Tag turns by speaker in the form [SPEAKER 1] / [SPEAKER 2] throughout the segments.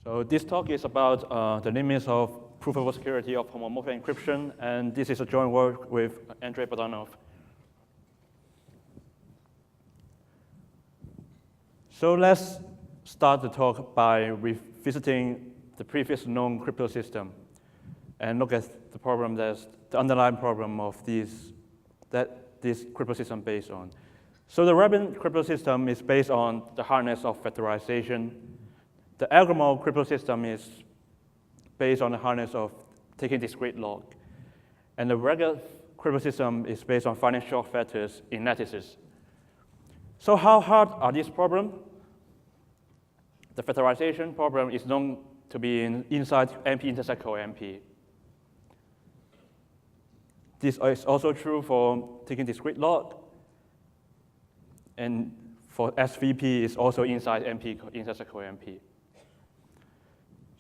[SPEAKER 1] So this talk is about the limits of provable security of homomorphic encryption, and this is a joint work with Andrej Bogdanov. So let's start the talk by revisiting the previous known crypto system and look at the problem that's the underlying problem of that this crypto system based on. So the Rabbin crypto system is based on the hardness of factorization. The algorithmal crypto system is based on the hardness of taking discrete log. And the regular crypto system is based on finding short factors in lattices. So how hard are these problems? The factorization problem is known to be inside MP intersect MP. This is also true for taking discrete log. And for SVP is also inside MP intersect MP.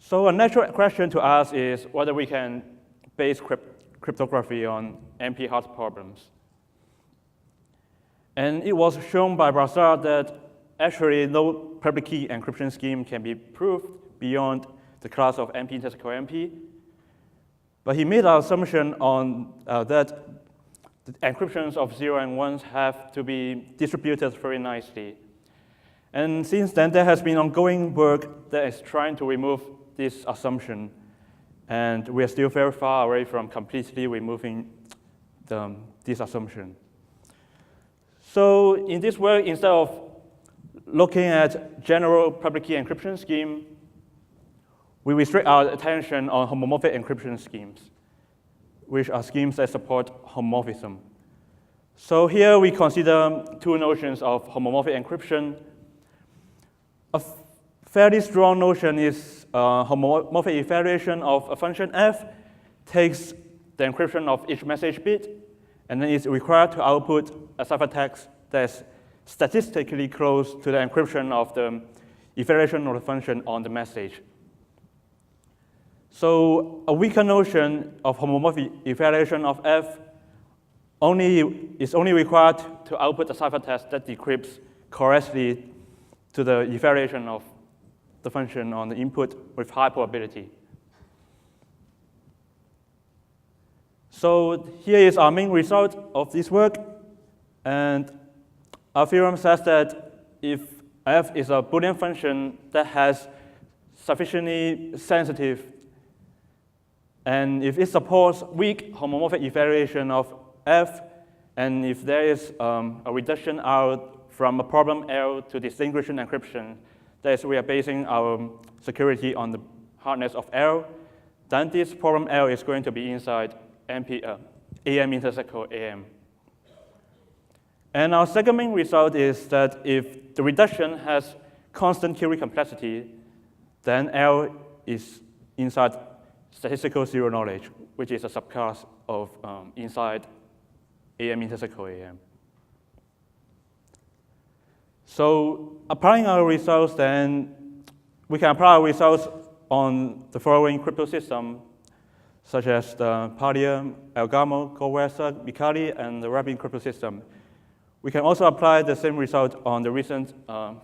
[SPEAKER 1] So a natural question to ask is whether we can base cryptography on MP hard problems. And it was shown by Brazard that actually no public key encryption scheme can be proved beyond the class of MP intersect MP. But he made an assumption on that the encryptions of 0 and 1s have to be distributed very nicely. And since then, there has been ongoing work that is trying to remove this assumption. And we are still very far away from completely removing this assumption. So in this work, instead of looking at general public key encryption scheme, we restrict our attention on homomorphic encryption schemes, which are schemes that support homomorphism. So here we consider two notions of homomorphic encryption. A fairly strong notion is homomorphic evaluation of a function f takes the encryption of each message bit, and then is required to output a ciphertext that's statistically close to the encryption of the evaluation of the function on the message. So a weaker notion of homomorphic evaluation of f is only required to output a ciphertext that decrypts correctly to the evaluation of the function on the input with high probability. So here is our main result of this work. And our theorem says that if f is a Boolean function that has sufficiently sensitive, and if it supports weak homomorphic evaluation of f, and if there is a reduction out from a problem L to distinguishing encryption, that is, we are basing our security on the hardness of L, then this problem L is going to be inside AM intersect AM. And our second main result is that if the reduction has constant query complexity, then L is inside statistical zero knowledge, which is a subclass of inside AM intersect AM. So applying our results, then we can apply our results on the following crypto system, such as the Palia, Algamo, Goldwasser, Mikali, and the Rabbin crypto system. We can also apply the same result on the recent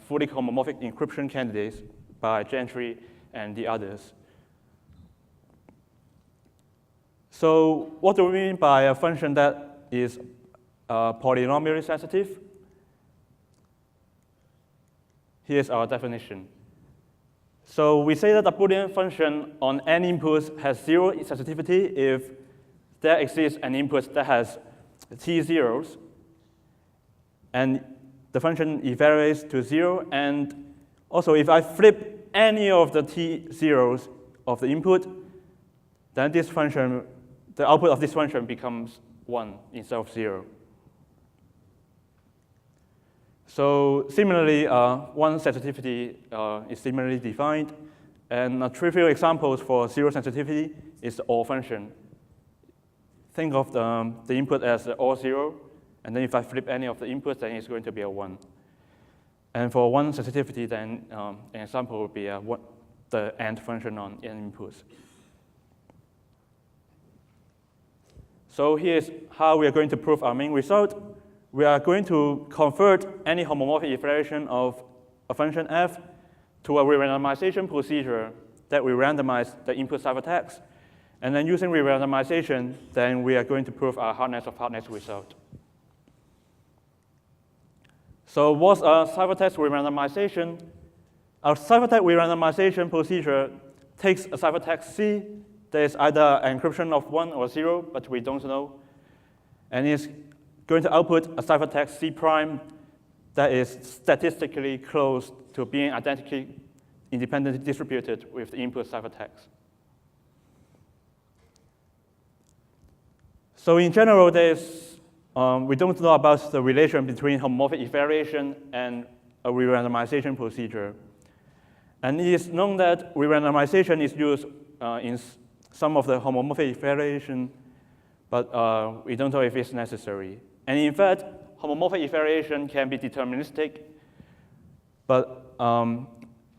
[SPEAKER 1] fully homomorphic encryption candidates by Gentry and the others. So what do we mean by a function that is polynomially sensitive? Here's our definition. So we say that a Boolean function on n inputs has 0 sensitivity if there exists an input that has t zeros, and the function evaluates to 0. And also, if I flip any of the t zeros of the input, then this function, the output of this function becomes 1 instead of 0. So similarly, one sensitivity is similarly defined. And a trivial example for 0 sensitivity is the OR function. Think of the input as OR 0, and then if I flip any of the inputs, then it's going to be a 1. And for 1 sensitivity, then an example would be the AND function on n inputs. So here's how we are going to prove our main result. We are going to convert any homomorphic evaluation of a function f to a rerandomization procedure that we randomize the input ciphertext. And then using re-randomization, then we are going to prove our hardness of hardness result. So what's a ciphertext re-randomization? Our ciphertext re-randomization procedure takes a ciphertext C that is either an encryption of 1 or 0, but we don't know, and is going to output a ciphertext C prime that is statistically close to being identically independently distributed with the input ciphertext. So in general, we don't know about the relation between homomorphic evaluation and a re-randomization procedure. And it is known that re-randomization is used in some of the homomorphic evaluation, but we don't know if it's necessary. And in fact, homomorphic evaluation can be deterministic, but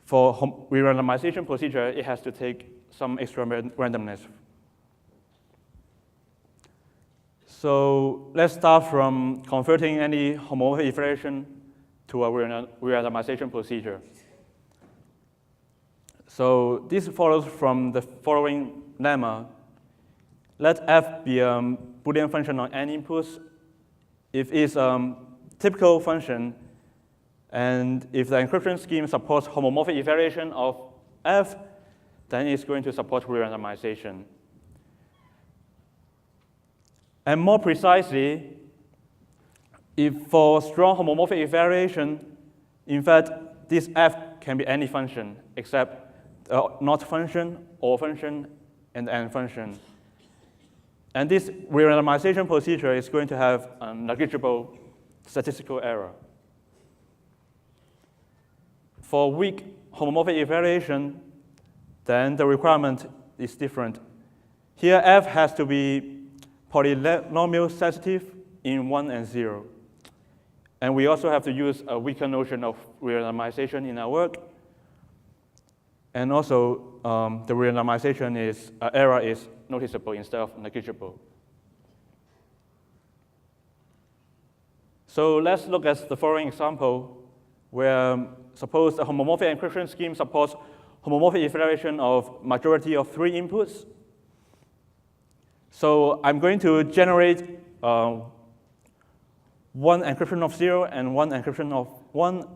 [SPEAKER 1] for re-randomization procedure, it has to take some extra randomness. So let's start from converting any homomorphic evaluation to a re-randomization procedure. So this follows from the following lemma. Let f be a Boolean function on n inputs. If it's a typical function, and if the encryption scheme supports homomorphic evaluation of f, then it's going to support re-randomization. And more precisely, if for strong homomorphic evaluation, in fact, this f can be any function except not function, or function, and n function. And this re-randomization procedure is going to have a negligible statistical error. For weak homomorphic evaluation, then the requirement is different. Here, f has to be polynomial sensitive in 1 and 0. And we also have to use a weaker notion of re-randomization in our work. And also, the re-randomization error is noticeable instead of negligible. So let's look at the following example, where suppose a homomorphic encryption scheme supports homomorphic evaluation of majority of 3 inputs. So I'm going to generate one encryption of 0 and one encryption of 1,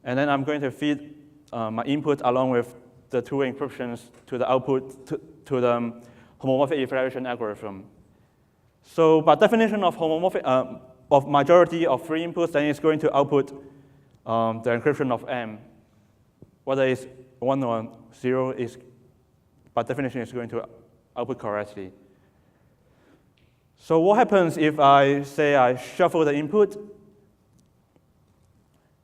[SPEAKER 1] and then I'm going to feed my input along with the 2 encryptions to the output to the homomorphic evaluation algorithm. So by definition of homomorphic of majority of 3 inputs, then it's going to output the encryption of m. Whether it's 1 or 0 is, by definition, is going to output correctly. So what happens if I say I shuffle the input?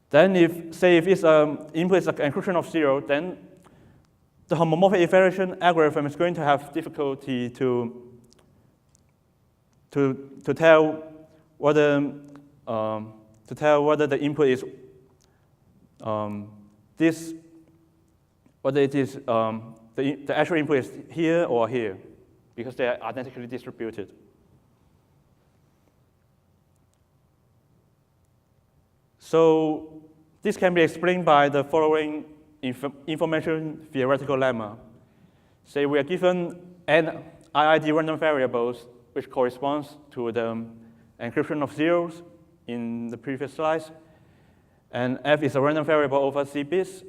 [SPEAKER 1] Then if it's input is an encryption of 0, then the homomorphic evaluation algorithm is going to have difficulty to tell whether the input is whether it is the actual input is here or here, because they are identically distributed. So this can be explained by the following information theoretical lemma. Say we are given n IID random variables, which corresponds to the encryption of zeros in the previous slides. And f is a random variable over C bits.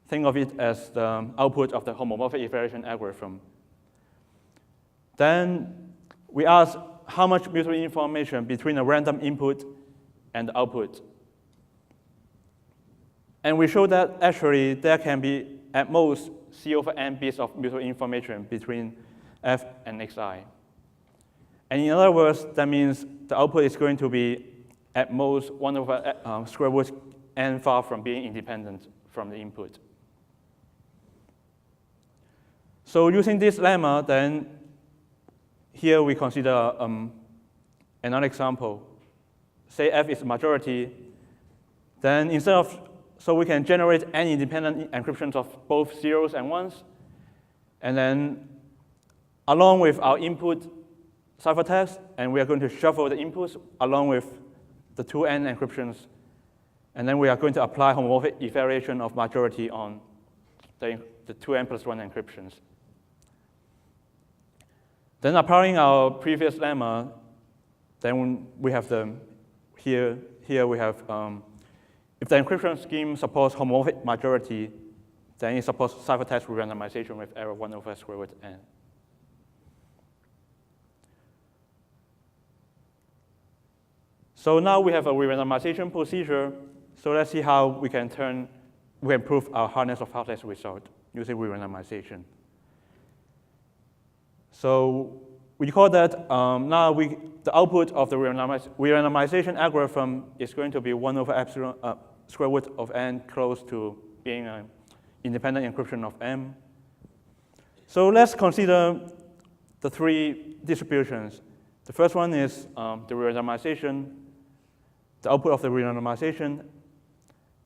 [SPEAKER 1] Think of it as the output of the homomorphic evaluation algorithm. Then we ask how much mutual information between a random input and the output. And we show that actually there can be at most C over n bits of mutual information between f and xi. And in other words, that means the output is going to be at most 1 over square root n far from being independent from the input. So using this lemma, then here we consider another example. Say f is majority, then instead of, so we can generate n independent encryptions of both zeros and ones, and then along with our input ciphertext, and we are going to shuffle the inputs along with the 2n and then we are going to apply homomorphic evaluation of majority on the the 2n+1 encryptions. Then applying our previous lemma, then we have here we have, if the encryption scheme supports homomorphic majority, then it supports ciphertext rerandomization with error 1 over square root n. So now we have a rerandomization procedure. So let's see how we can prove our hardness of hardness result using rerandomization. So we call that now the output of the rerandomization algorithm is going to be 1 over epsilon square root of n close to being an independent encryption of m. So let's consider the 3 distributions. The first one is the rerandomization, the output of the rerandomization,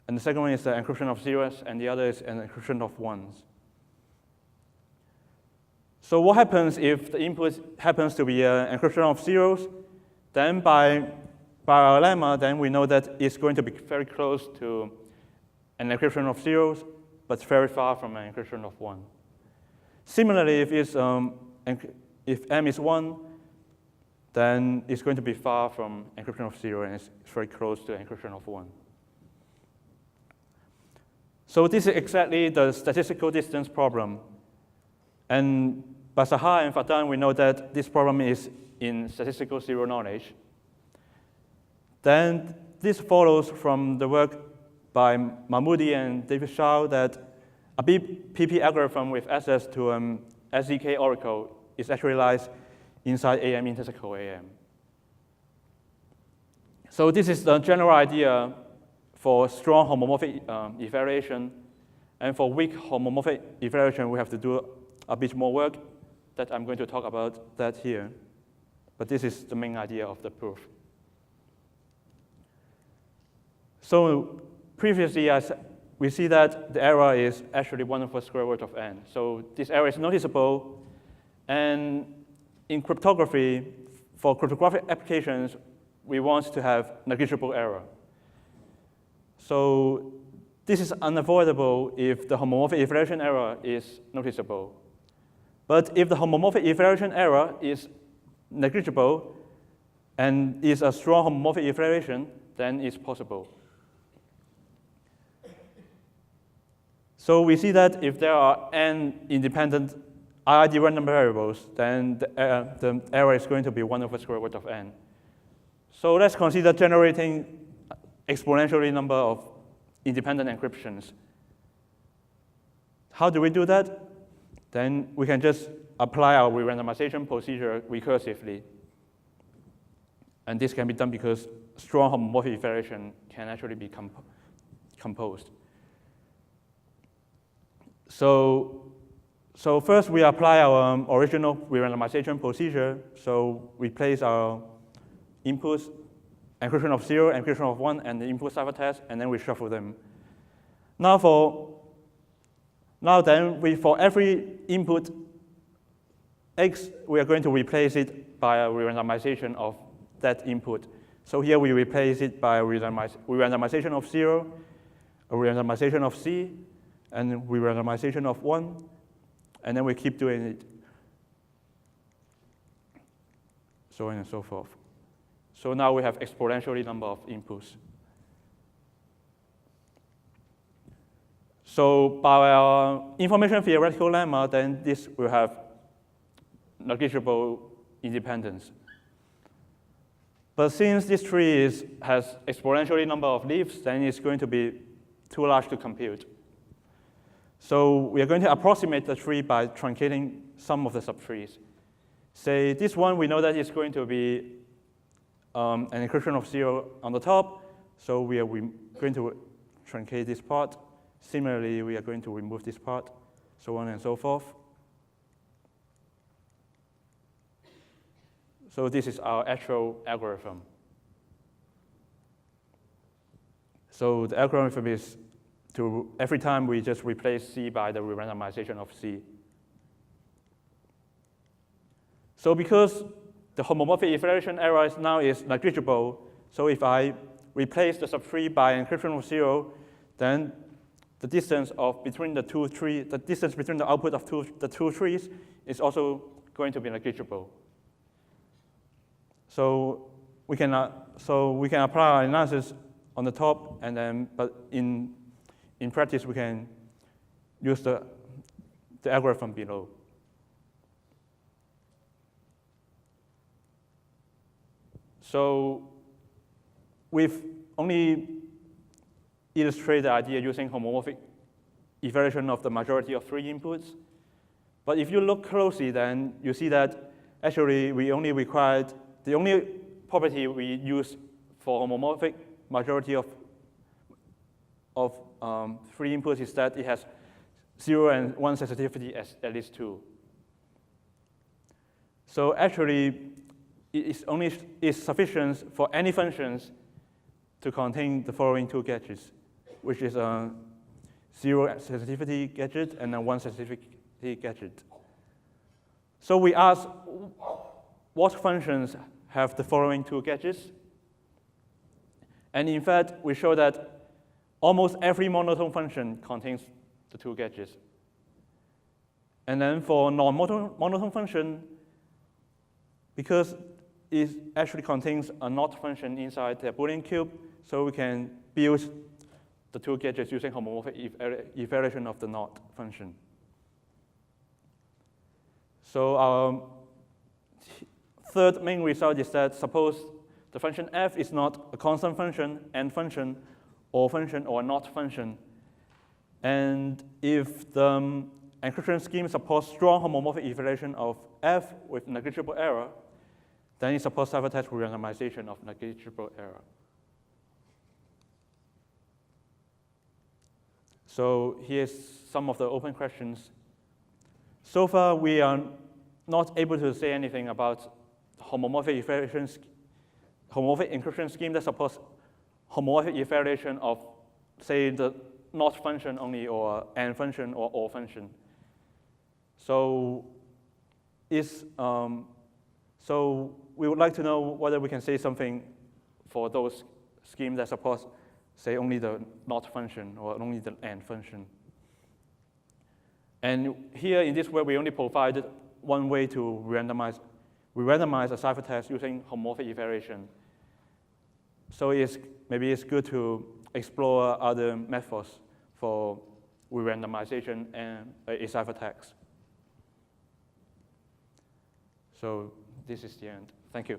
[SPEAKER 1] and the second one is the encryption of zeros, and the other is an encryption of ones. So what happens if the input happens to be an encryption of zeros? Then by our lemma, then we know that it's going to be very close to an encryption of zeros, but very far from an encryption of 1. Similarly, if m is 1, then it's going to be far from encryption of 0, and it's very close to encryption of 1. So this is exactly the statistical distance problem. And by Sahar and Fadan, we know that this problem is in statistical zero knowledge. Then this follows from the work by Mahmoudi and David Shao that a BP algorithm with access to an SDK oracle is actually lies inside AM intercycle AM. So this is the general idea for strong homomorphic evaluation. And for weak homomorphic evaluation, we have to do a bit more work that I'm going to talk about that here. But this is the main idea of the proof. So previously, we see that the error is actually 1 over square root of n. So this error is noticeable. And in cryptography, for cryptographic applications, we want to have negligible error. So this is unavoidable if the homomorphic evaluation error is noticeable. But if the homomorphic evaluation error is negligible and is a strong homomorphic evaluation, then it's possible. So we see that if there are n independent IID random variables, then the error is going to be 1 over square root of n. So let's consider generating exponentially number of independent encryptions. How do we do that? Then we can just apply our rerandomization procedure recursively. And this can be done because strong homomorphic evaluation can actually be composed. So first, we apply our original rerandomization procedure. So we place our inputs, encryption of 0, encryption of 1, and the input ciphertext, and then we shuffle them. Now for every input x, we are going to replace it by a rerandomization of that input. So here we replace it by a rerandomization of 0, a rerandomization of c, and a rerandomization of 1. And then we keep doing it, so on and so forth. So now we have exponentially number of inputs. So by our information theoretical lemma, then this will have negligible independence. But since this tree has exponentially number of leaves, then it's going to be too large to compute. So we are going to approximate the tree by truncating some of the subtrees. Say this one, we know that it's going to be an encryption of 0 on the top. So we are going to truncate this part. Similarly, we are going to remove this part, so on and so forth. So this is our actual algorithm. So the algorithm is every time we just replace C by the rerandomization of C. So because the homomorphic evaluation error now is negligible, so if I replace the subtree by encryption of 0, then the distance between the output of the two trees is also going to be negligible. So we can apply our analysis on the top, and then, but in practice, we can use the algorithm below. So we've only illustrated the idea using homomorphic evaluation of the majority of 3 inputs. But if you look closely, then you see that actually we only required, the only property we use for homomorphic majority of 3 inputs is that it has 0 and 1 sensitivity as at least 2. So actually, it is sufficient for any functions to contain the following 2 gadgets, which is a 0 sensitivity gadget and a 1 sensitivity gadget. So we ask what functions have the following 2 gadgets. And in fact, we show that almost every monotone function contains the 2 gadgets. And then for non-monotone function, because it actually contains a NOT function inside the Boolean cube, so we can build the 2 gadgets using homomorphic evaluation of the NOT function. So our third main result is that suppose the function f is not a constant function, and function, or a NOT function. And if the encryption scheme supports strong homomorphic evaluation of f with negligible error, then it supports ciphertext rerandomization of negligible error. So here's some of the open questions. So far, we are not able to say anything about homomorphic encryption scheme that supports homomorphic evaluation of, say, the NOT function only, or AND function, or OR function. So so we would like to know whether we can say something for those schemes that supports, say, only the NOT function or only the AND function. And here in this way, we only provided one way to randomize a ciphertext using homomorphic evaluation. So maybe it's good to explore other methods for re-randomization and a ciphertext. So this is the end. Thank you.